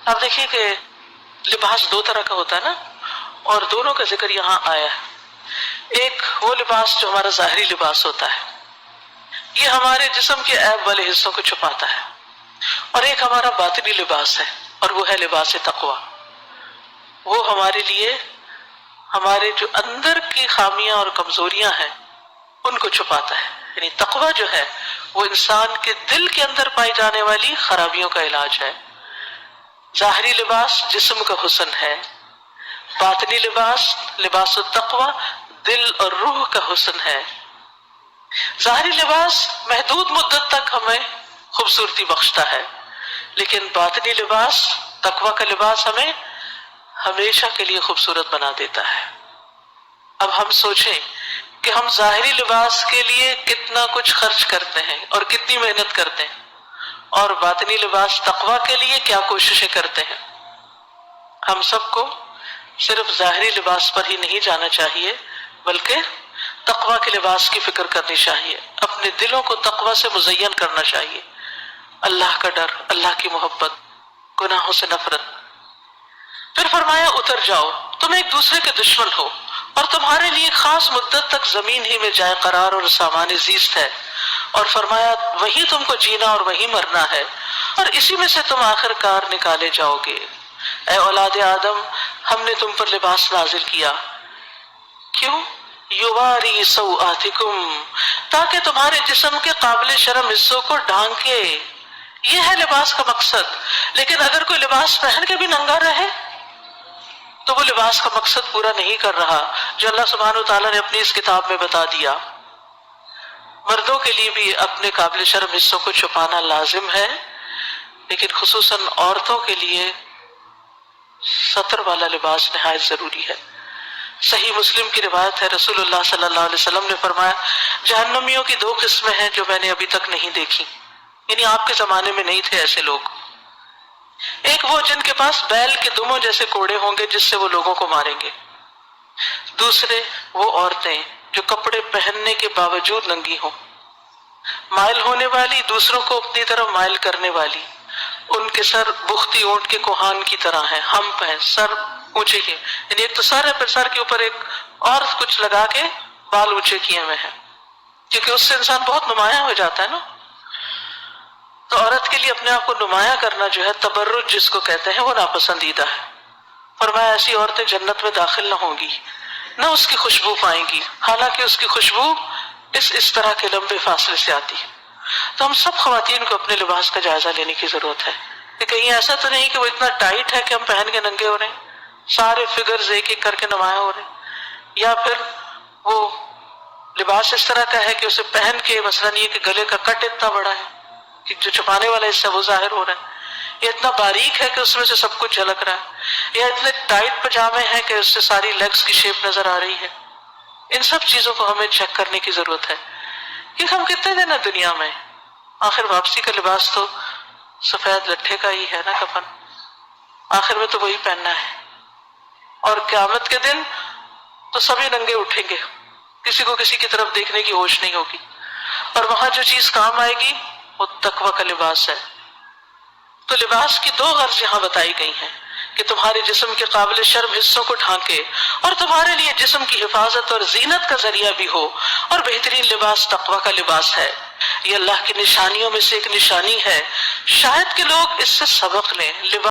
آپ دیکھیے کہ لباس دو طرح کا ہوتا ہے نا، اور دونوں کا ذکر یہاں آیا ہے۔ ایک وہ لباس جو ہمارا ظاہری لباس ہوتا ہے، یہ ہمارے جسم کے عیب والے حصوں کو چھپاتا ہے، اور ایک ہمارا باطنی لباس ہے، اور وہ ہے لباس تقوی۔ وہ ہمارے لیے ہمارے جو اندر کی خامیاں اور کمزوریاں ہیں ان کو چھپاتا ہے۔ یعنی تقوی جو ہے وہ انسان کے دل کے اندر پائی جانے والی خرابیوں کا علاج ہے۔ ظاہری لباس جسم کا حسن ہے، باطنی لباس لباس التقوی دل اور روح کا حسن ہے۔ ظاہری لباس محدود مدت تک ہمیں خوبصورتی بخشتا ہے، لیکن باطنی لباس تقوی کا لباس ہمیں ہمیشہ کے لیے خوبصورت بنا دیتا ہے۔ اب ہم سوچیں کہ ہم ظاہری لباس کے لیے کتنا کچھ خرچ کرتے ہیں اور کتنی محنت کرتے ہیں، اور باطنی لباس تقوی کے لیے کیا کوششیں کرتے ہیں۔ ہم سب کو صرف ظاہری لباس پر ہی نہیں جانا چاہیے، بلکہ تقوی کے لباس کی فکر کرنی چاہیے، اپنے دلوں کو تقوی سے مزین کرنا چاہیے۔ اللہ کا ڈر، اللہ کی محبت، گناہوں سے نفرت۔ پھر فرمایا اتر جاؤ، تم ایک دوسرے کے دشمن ہو، اور تمہارے لیے خاص مدت تک زمین ہی میں جائے قرار اور سامان زیست ہے، اور فرمایا وہی تم کو جینا اور وہی مرنا ہے، اور اسی میں سے تم آخر کار نکالے جاؤ گے۔ اے اولاد آدم، ہم نے تم پر لباس نازل کیا، کیوں؟ یواری سوآتکم، تاکہ تمہارے جسم کے قابل شرم حصوں کو ڈھانکے۔ یہ ہے لباس کا مقصد۔ لیکن اگر کوئی لباس پہن کے بھی ننگا رہے تو وہ لباس کا مقصد پورا نہیں کر رہا جو اللہ سبحانہ وتعالیٰ نے اپنی اس کتاب میں بتا دیا۔ مردوں کے لیے بھی اپنے قابل شرم حصوں کو چھپانا لازم ہے، لیکن خصوصاً عورتوں کے لیے ستر والا لباس نہایت ضروری ہے۔ صحیح مسلم کی روایت ہے، رسول اللہ صلی اللہ علیہ وسلم نے فرمایا جہنمیوں کی دو قسمیں ہیں جو میں نے ابھی تک نہیں دیکھی، یعنی آپ کے زمانے میں نہیں تھے ایسے لوگ۔ ایک وہ جن کے پاس بیل کے دموں جیسے کوڑے ہوں گے جس سے وہ لوگوں کو ماریں گے۔ دوسرے وہ عورتیں جو کپڑے پہننے کے باوجود ننگی ہوں، مائل ہونے والی، دوسروں کو اپنی طرف مائل کرنے والی۔ ان کے سر بختی اونٹ کے کوہان کی طرح ہیں، ہمپ ہیں، سر اونچے کیے، یعنی ایک تو سر ہے، پھر سر کے اوپر ایک اور کچھ لگا کے بال اونچے کیے ہوئے ہیں، کیونکہ اس سے انسان بہت نمایاں ہو جاتا ہے نا۔ تو عورت کے لیے اپنے آپ کو نمایاں کرنا جو ہے، تبرج جس کو کہتے ہیں، وہ ناپسندیدہ ہے۔ فرمایا ایسی عورتیں جنت میں داخل نہ ہوں گی، نہ اس کی خوشبو پائیں گی، حالانکہ اس کی خوشبو اس طرح کے لمبے فاصلے سے آتی ہے۔ تو ہم سب خواتین کو اپنے لباس کا جائزہ لینے کی ضرورت ہے کہ کہیں ایسا تو نہیں کہ وہ اتنا ٹائٹ ہے کہ ہم پہن کے ننگے ہو رہے ہیں، سارے فگرز ایک ایک کر کے نمایاں ہو رہے ہیں، یا پھر وہ لباس اس طرح کا ہے کہ اسے پہن کے مثلاً یہ کہ گلے کا کٹ اتنا بڑا ہے کہ جو چھپانے والا حصہ وہ ظاہر ہو رہا ہے، یا اتنا باریک ہے کہ اس میں سے سب کچھ جھلک رہا ہے، یا اتنے ٹائٹ پجامے ہیں کہ اس سے ساری لیگز کی شیپ نظر آ رہی ہے۔ ان سب چیزوں کو ہمیں چیک کرنے کی ضرورت ہے کہ ہم کتنے دن ہیں دنیا میں۔ آخر واپسی کا لباس تو سفید لٹھے کا ہی ہے نا، کفن، آخر میں تو وہی پہننا ہے، اور قیامت کے دن تو سبھی ننگے اٹھیں گے، کسی کو کسی کی طرف دیکھنے کی ہوش نہیں ہوگی، اور وہاں جو چیز کام آئے گی وہ تقوی کا لباس ہے۔ تو لباس کی دو غرض یہاں بتائی گئی ہیں کہ تمہارے جسم کے قابل شرم حصوں کو ڈھانکے اور تمہارے لیے جسم کی حفاظت اور زینت کا ذریعہ بھی ہو، اور بہترین لباس تقوی کا لباس ہے۔ یہ اللہ کی نشانیوں میں سے ایک نشانی ہے، شاید کہ لوگ اس سے سبق لیں۔